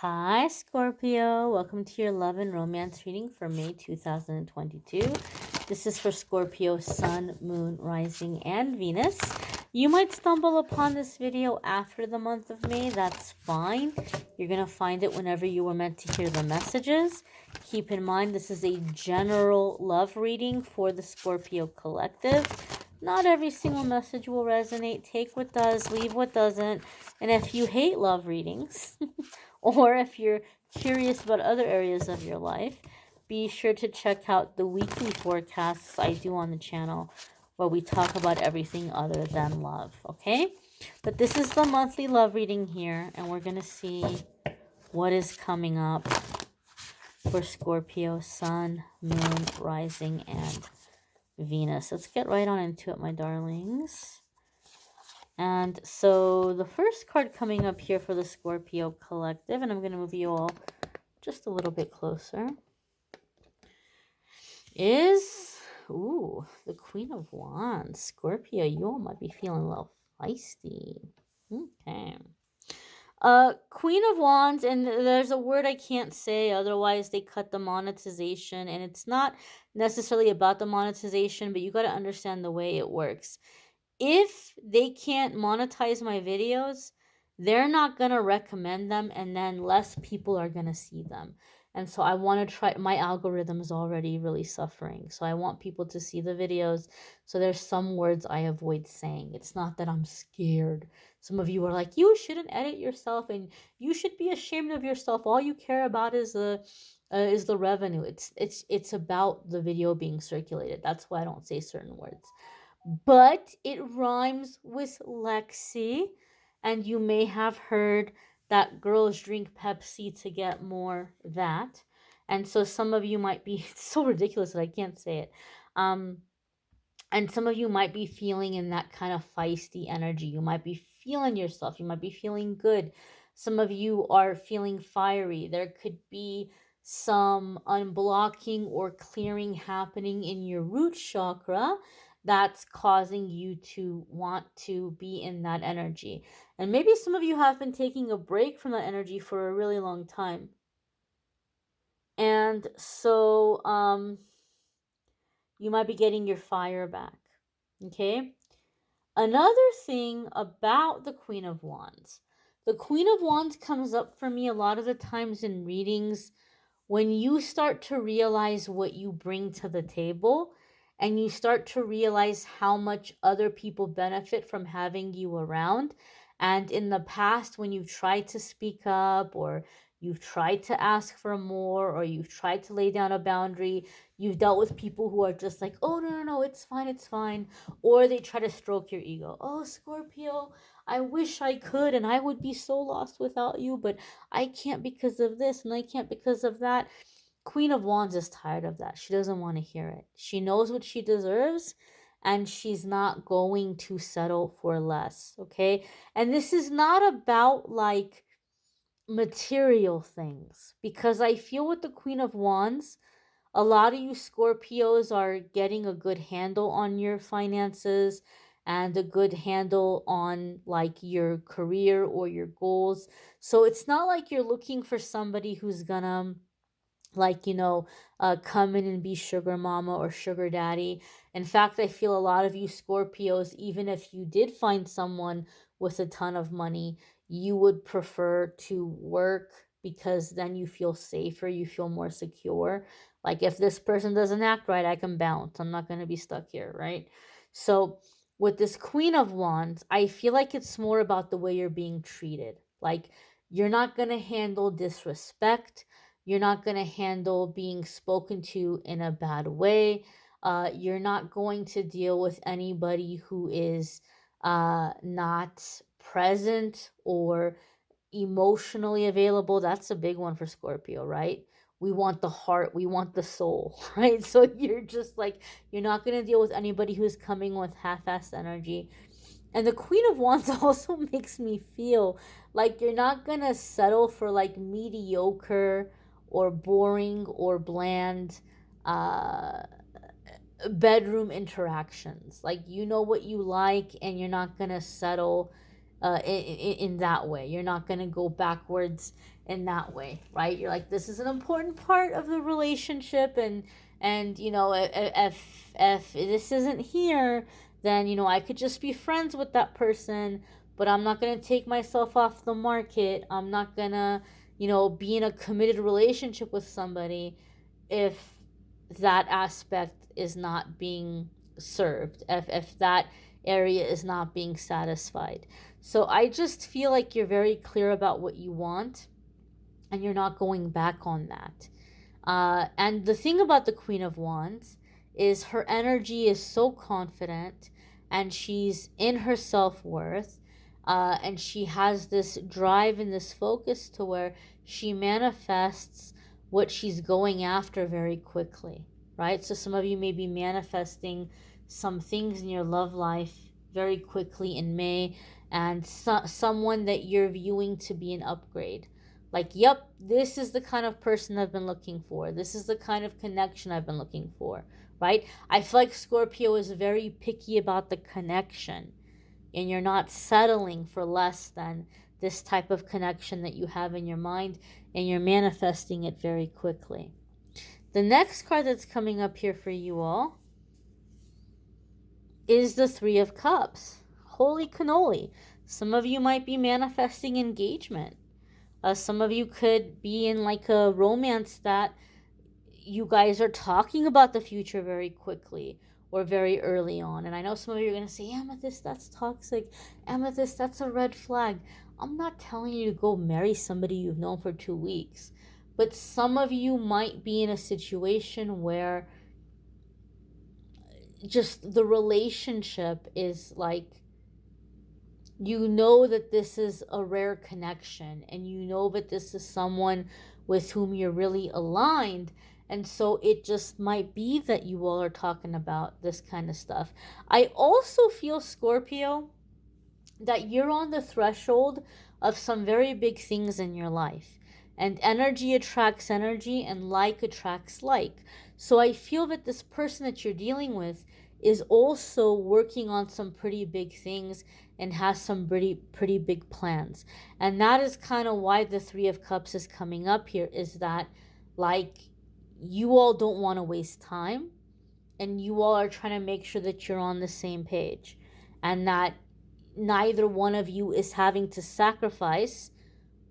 Hi, Scorpio. Welcome to your love and romance reading for May 2022. This is for Scorpio, Sun, Moon, Rising, and Venus. You might stumble upon this video after the month of May. That's fine. You're going to find it whenever you were meant to hear the messages. Keep in mind, this is a general love reading for the Scorpio collective. Not every single message will resonate. Take what does, leave what doesn't. And if you hate love readings, or if you're curious about other areas of your life, be sure to check out the weekly forecasts I do on the channel where we talk about everything other than love, okay? But this is the monthly love reading here, and we're going to see what is coming up for Scorpio, Sun, Moon, Rising, and Venus. Let's get right on into it, my darlings. And so the first card coming up here for the Scorpio collective, and I'm going to move you all just a little bit closer, is, the Queen of Wands. Scorpio, you all might be feeling a little feisty. Okay. Queen of Wands, and there's a word I can't say, otherwise they cut the monetization, and it's not necessarily about the monetization, but you got to understand the way it works. If they can't monetize my videos, they're not going to recommend them, and then less people are going to see them. And so I want to try, my algorithm is already really suffering. So I want people to see the videos. So there's some words I avoid saying. It's not that I'm scared. Some of you are like, you shouldn't edit yourself and you should be ashamed of yourself. All you care about is the revenue. It's about the video being circulated. That's why I don't say certain words. But it rhymes with Lexi, and you may have heard that girls drink Pepsi to get more that. And so some of you might be, it's so ridiculous that I can't say it. And some of you might be feeling in that kind of feisty energy. You might be feeling yourself. You might be feeling good. Some of you are feeling fiery. There could be some unblocking or clearing happening in your root chakra that's causing you to want to be in that energy. And maybe some of you have been taking a break from that energy for a really long time. And so you might be getting your fire back. Okay? Another thing about the Queen of Wands. The Queen of Wands comes up for me a lot of the times in readings when you start to realize what you bring to the table and you start to realize how much other people benefit from having you around. And in the past, when you've tried to speak up or you've tried to ask for more or you've tried to lay down a boundary, you've dealt with people who are just like, oh, no, it's fine, it's fine. Or they try to stroke your ego. Oh, Scorpio, I wish I could and I would be so lost without you, but I can't because of this and I can't because of that. Queen of Wands is tired of that. She doesn't want to hear it. She knows what she deserves and she's not going to settle for less, okay? And this is not about like material things, because I feel with the Queen of Wands, a lot of you Scorpios are getting a good handle on your finances and a good handle on like your career or your goals. So it's not like you're looking for somebody who's gonna like, come in and be sugar mama or sugar daddy. In fact, I feel a lot of you Scorpios, even if you did find someone with a ton of money, you would prefer to work because then you feel safer, you feel more secure. Like if this person doesn't act right, I can bounce. I'm not going to be stuck here, right? So with this Queen of Wands, I feel like it's more about the way you're being treated. Like you're not going to handle disrespect. You're not going to handle being spoken to in a bad way. You're not going to deal with anybody who is not present or emotionally available. That's a big one for Scorpio, right? We want the heart, we want the soul, right? So you're just like, you're not going to deal with anybody who's coming with half-assed energy. And the Queen of Wands also makes me feel like you're not going to settle for like mediocre or boring or bland uh, bedroom interactions. Like you know what you like and you're not going to settle in that way. You're not going to go backwards in that way, right? You're like, this is an important part of the relationship, and you know, if this isn't here, then you know, I could just be friends with that person, but I'm not going to take myself off the market. I'm not going to, you know, be in a committed relationship with somebody if that aspect is not being served, if that area is not being satisfied. So I just feel like you're very clear about what you want and you're not going back on that. And the thing about the Queen of Wands is her energy is so confident and she's in her self worth. And she has this drive and this focus to where she manifests what she's going after very quickly, right? So some of you may be manifesting some things in your love life very quickly in May, and someone that you're viewing to be an upgrade. Like, yep, this is the kind of person I've been looking for. This is the kind of connection I've been looking for, right? I feel like Scorpio is very picky about the connection, and you're not settling for less than this type of connection that you have in your mind, and you're manifesting it very quickly. The next card that's coming up here for you all is the Three of Cups. Holy cannoli. Some of you might be manifesting engagement. Some of you could be in like a romance that you guys are talking about the future very quickly or very early on. And I know some of you are going to say, Amethyst, that's toxic. Amethyst, that's a red flag. I'm not telling you to go marry somebody you've known for 2 weeks. But some of you might be in a situation where just the relationship is like, you know that this is a rare connection and you know that this is someone with whom you're really aligned, and so it just might be that you all are talking about this kind of stuff. I also feel, Scorpio, that you're on the threshold of some very big things in your life, and energy attracts energy and like attracts like. So I feel that this person that you're dealing with is also working on some pretty big things and has some pretty big plans. And that is kind of why the Three of Cups is coming up here, is that like you all don't want to waste time and you all are trying to make sure that you're on the same page and that neither one of you is having to sacrifice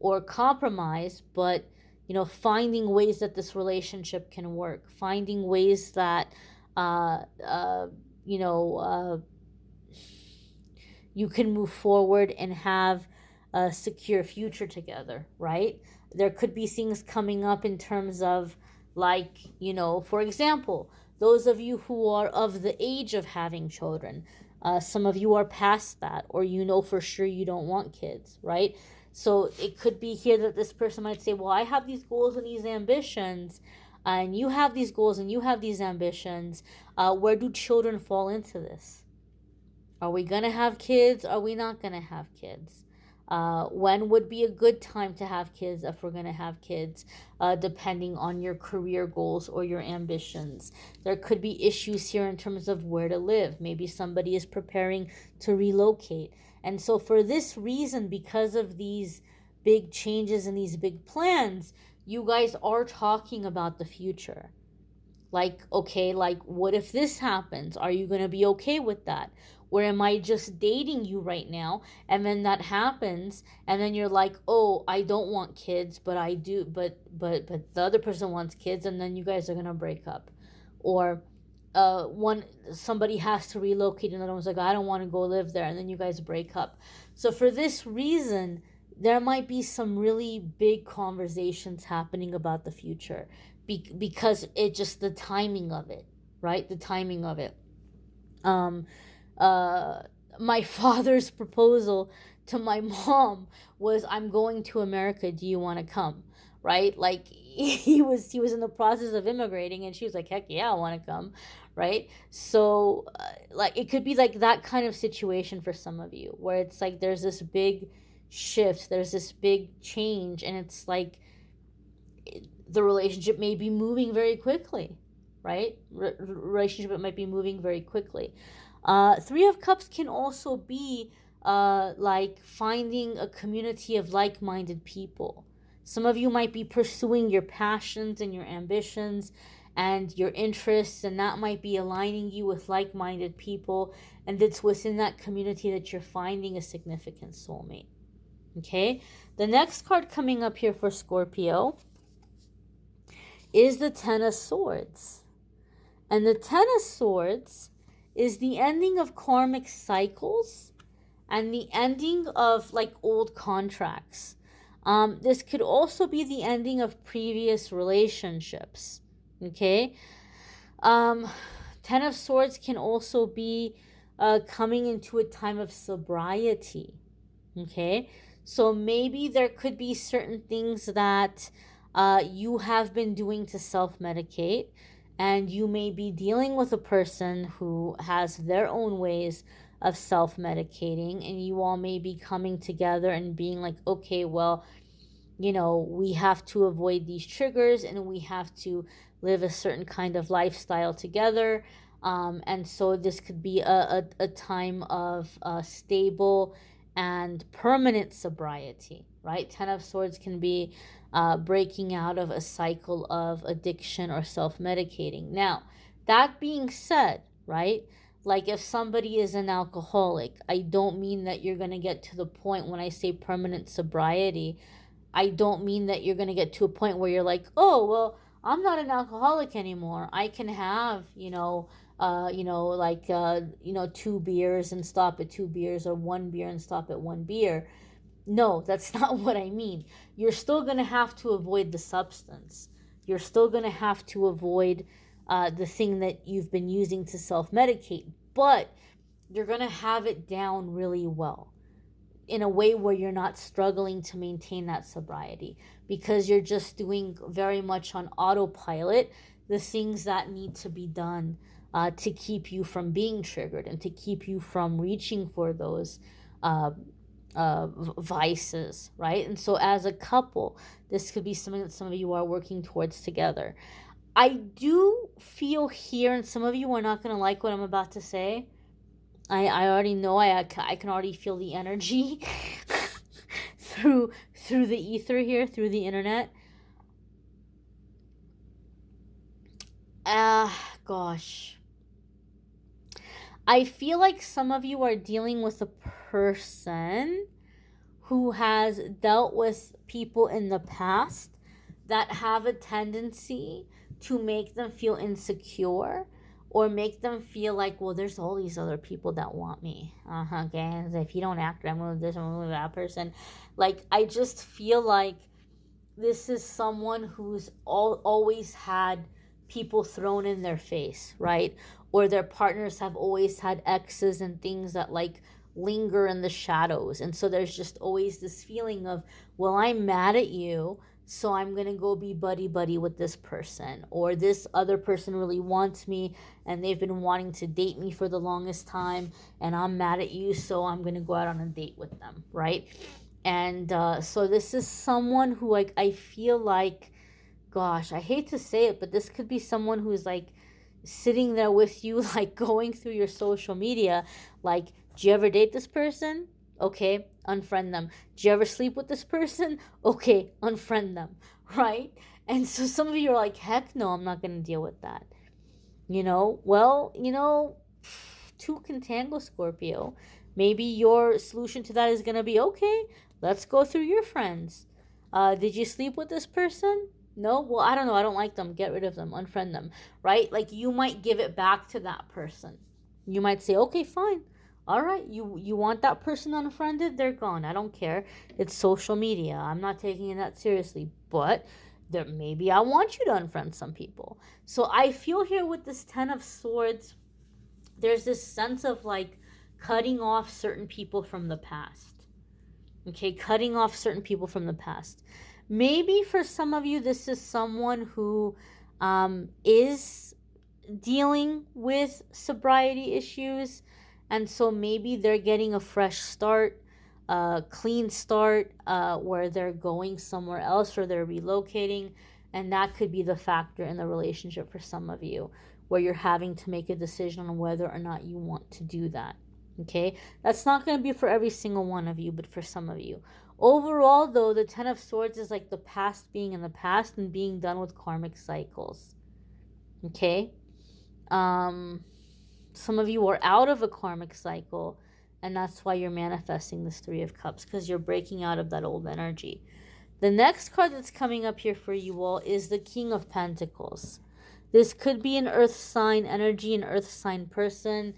or compromise, but you know, finding ways that this relationship can work, finding ways that you know, you can move forward and have a secure future together, right? There could be things coming up in terms of, like, you know, for example, those of you who are of the age of having children, some of you are past that, or you know for sure you don't want kids, right? So it could be here that this person might say, well, I have these goals and these ambitions, and you have these goals and you have these ambitions. Where do children fall into this? Are we going to have kids? Are we not going to have kids? When would be a good time to have kids if we're going to have kids, depending on your career goals or your ambitions. There could be issues here in terms of where to live. Maybe somebody is preparing to relocate. And so for this reason, because of these big changes and these big plans, you guys are talking about the future. Like, okay, like, what if this happens? Are you going to be okay with that? Or am I just dating you right now, and then that happens, and then you're like, oh, I don't want kids, but I do, but the other person wants kids, and then you guys are going to break up. Or somebody has to relocate, and another one's like, I don't want to go live there, and then you guys break up. So for this reason, there might be some really big conversations happening about the future, because it just, the timing of it, right? The timing of it. My father's proposal to my mom was, I'm going to America, do you want to come? Right? Like, he was in the process of immigrating, and she was like, heck yeah, I want to come, right? So like, it could be like that kind of situation for some of you, where it's like there's this big shift, there's this big change, and it's like the relationship may be moving very quickly, right? Relationship might be moving very quickly. Three of Cups can also be like finding a community of like-minded people. Some of you might be pursuing your passions and your ambitions and your interests, and that might be aligning you with like-minded people, and it's within that community that you're finding a significant soulmate. Okay, the next card coming up here for Scorpio is the Ten of Swords. And the Ten of Swords is the ending of karmic cycles and the ending of like old contracts. This could also be the ending of previous relationships. Okay. Ten of Swords can also be coming into a time of sobriety. Okay. So maybe there could be certain things that you have been doing to self-medicate, and you may be dealing with a person who has their own ways of self-medicating, and you all may be coming together and being like, okay, well, you know, we have to avoid these triggers and we have to live a certain kind of lifestyle together. And so this could be a time of stable and permanent sobriety, right? Ten of Swords can be breaking out of a cycle of addiction or self-medicating. Now, that being said, right, like if somebody is an alcoholic, I don't mean that you're going to get to the point, when I say permanent sobriety, I don't mean that you're going to get to a point where you're like, oh, well, I'm not an alcoholic anymore. I can have, two beers and stop at 2 beers, or 1 beer and stop at 1 beer. No, that's not what I mean. You're still going to have to avoid the substance. You're still going to have to avoid the thing that you've been using to self-medicate, but you're going to have it down really well, in a way where you're not struggling to maintain that sobriety, because you're just doing very much on autopilot the things that need to be done to keep you from being triggered and to keep you from reaching for those vices, right? And so as a couple, this could be something that some of you are working towards together. I do feel here, and some of you are not going to like what I'm about to say. I already know, I can already feel the energy through the ether here, through the internet. Gosh. I feel like some of you are dealing with a person who has dealt with people in the past that have a tendency to make them feel insecure, or make them feel like, well, there's all these other people that want me. Okay, if you don't act right, I'm gonna do this, I'm gonna do that person. Like, I just feel like this is someone who's always had people thrown in their face, right? Or their partners have always had exes and things that like linger in the shadows. And so there's just always this feeling of, well, I'm mad at you, so I'm going to go be buddy-buddy with this person. Or this other person really wants me, and they've been wanting to date me for the longest time, and I'm mad at you, so I'm going to go out on a date with them, right? And so this is someone who, like, I feel like, gosh, I hate to say it, but this could be someone who's, like, sitting there with you, like, going through your social media, like, do you ever date this person? Okay, unfriend them. Do you ever sleep with this person? Okay, unfriend them, right? And so some of you are like, heck no, I'm not going to deal with that. Well, two can tango, Scorpio. Maybe your solution to that is going to be, okay, let's go through your friends. Did you sleep with this person? No? Well, I don't know. I don't like them. Get rid of them. Unfriend them, right? Like, you might give it back to that person. You might say, okay, fine. All right, you want that person unfriended? They're gone. I don't care. It's social media. I'm not taking it that seriously. But maybe I want you to unfriend some people. So I feel here with this Ten of Swords, there's this sense of like cutting off certain people from the past. Okay, cutting off certain people from the past. Maybe for some of you, this is someone who is dealing with sobriety issues. And so maybe they're getting a fresh start, a clean start, where they're going somewhere else or they're relocating. And that could be the factor in the relationship for some of you, where you're having to make a decision on whether or not you want to do that. Okay, that's not going to be for every single one of you, but for some of you. Overall, though, the Ten of Swords is like the past being in the past and being done with karmic cycles. Okay, um, some of you are out of a karmic cycle, and that's why you're manifesting this Three of Cups, because you're breaking out of that old energy. The next card that's coming up here for you all is the King of Pentacles. This could be an earth sign energy, an earth sign person,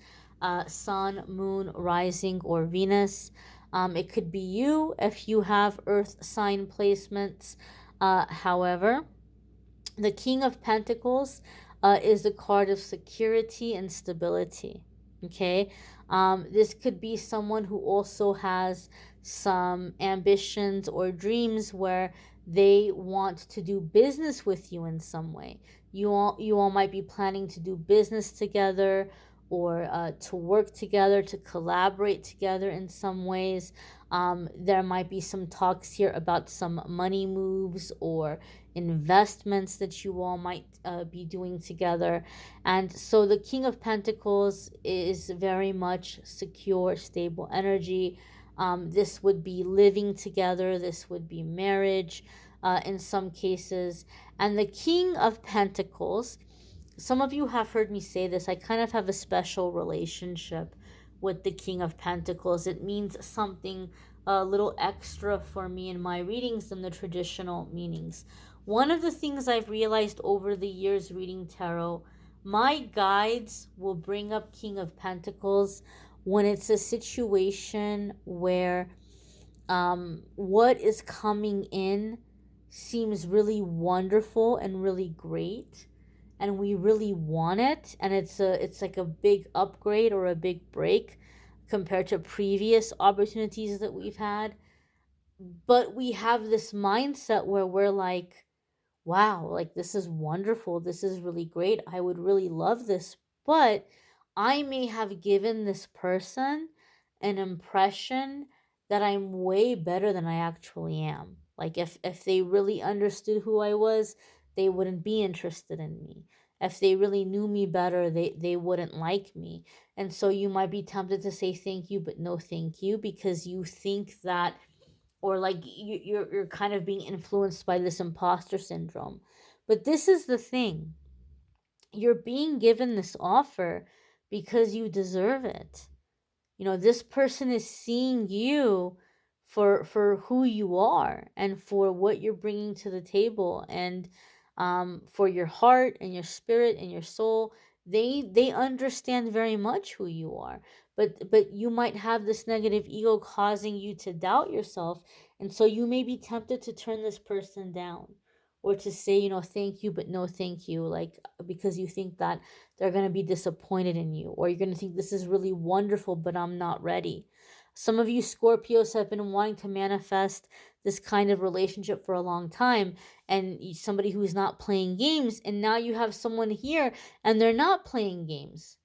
sun, moon, rising, or Venus. It could be you if you have earth sign placements. However, the King of Pentacles is the card of security and stability. Okay, this could be someone who also has some ambitions or dreams where they want to do business with you in some way. You all might be planning to do business together, or to work together, to collaborate together in some ways. There might be some talks here about some money moves or investments that you all might be doing together. And so the King of Pentacles is very much secure, stable energy. This would be living together, this would be marriage in some cases. And the King of Pentacles, some of you have heard me say this, I kind of have a special relationship with the King of Pentacles. It means something a little extra for me in my readings than the traditional meanings. One of the things I've realized over the years reading tarot, my guides will bring up King of Pentacles when it's a situation where what is coming in seems really wonderful and really great, and we really want it, and it's like a big upgrade or a big break compared to previous opportunities that we've had. But we have this mindset where we're like, wow, like this is wonderful, this is really great, I would really love this, but I may have given this person an impression that I'm way better than I actually am. Like if they really understood who I was, they wouldn't be interested in me. If they really knew me better, they wouldn't like me. And so you might be tempted to say thank you, but no thank you, because you think that, or like you're kind of being influenced by this imposter syndrome. But this is the thing, you're being given this offer because you deserve it. This person is seeing you for who you are and for what you're bringing to the table, and for your heart and your spirit and your soul. They understand very much who you are, but you might have this negative ego causing you to doubt yourself, and so you may be tempted to turn this person down, or to say, thank you but no thank you, like, because you think that they're going to be disappointed in you, or you're going to think this is really wonderful but I'm not ready. Some of you Scorpios have been wanting to manifest this kind of relationship for a long time, and somebody who's not playing games, and now you have someone here and they're not playing games.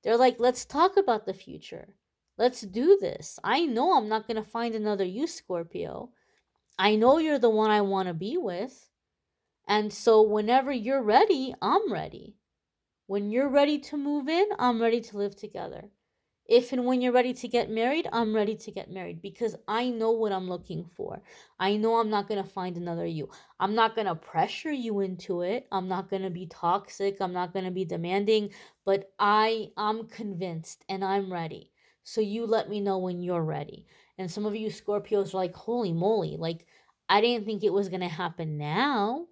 They're like, let's talk about the future, let's do this. I know I'm not going to find another you, Scorpio. I know you're the one I want to be with, and so whenever you're ready, I'm ready. When you're ready to move in, I'm ready to live together. If and when you're ready to get married, I'm ready to get married, because I know what I'm looking for. I know I'm not going to find another you. I'm not going to pressure you into it. I'm not going to be toxic. I'm not going to be demanding, but I'm convinced and I'm ready. So you let me know when you're ready. And some of you Scorpios are like, holy moly, like I didn't think it was going to happen now.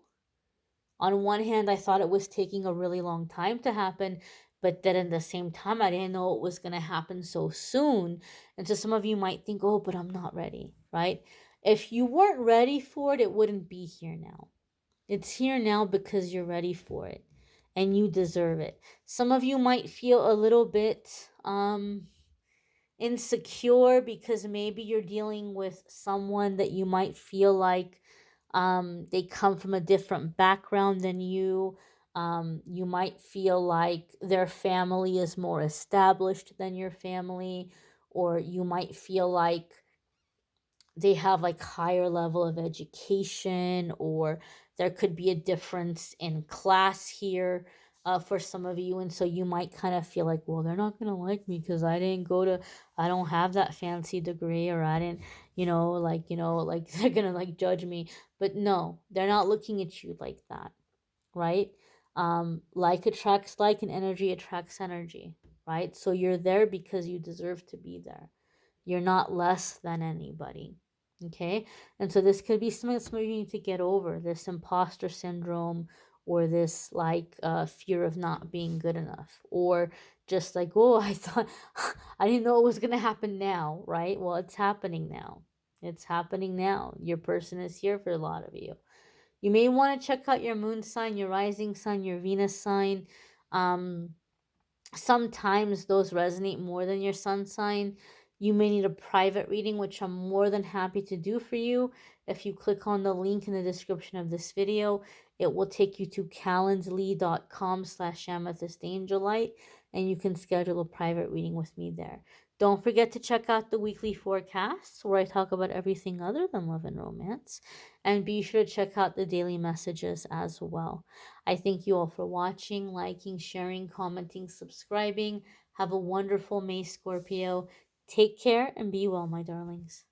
On one hand, I thought it was taking a really long time to happen, but then at the same time, I didn't know it was going to happen so soon. And so some of you might think, oh, but I'm not ready, right? If you weren't ready for it, it wouldn't be here now. It's here now because you're ready for it and you deserve it. Some of you might feel a little bit insecure because maybe you're dealing with someone that you might feel like they come from a different background than you. You might feel like their family is more established than your family, or you might feel like they have like higher level of education, or there could be a difference in class here. for some of you. And so you might kind of feel like, well, they're not going to like me because I don't have that fancy degree, or I didn't, like they're going to like judge me. But no, they're not looking at you like that, right? Like attracts like, and energy attracts energy, right? So you're there because you deserve to be there. You're not less than anybody. Okay. And so this could be something that some of you need to get over, this imposter syndrome, or this like fear of not being good enough, or just like, oh, I thought, I didn't know it was going to happen now, right? Well, it's happening now. It's happening now. Your person is here for a lot of you. You may want to check out your moon sign, your rising sign, your Venus sign. Um, Sometimes those resonate more than your sun sign. You may need a private reading, which I'm more than happy to do for you. If you click on the link in the description of this video, it will take you to calendly.com/amethystangelite, and you can schedule a private reading with me there. Don't forget to check out the weekly forecasts, where I talk about everything other than love and romance. And be sure to check out the daily messages as well. I thank you all for watching, liking, sharing, commenting, subscribing. Have a wonderful May, Scorpio. Take care and be well, my darlings.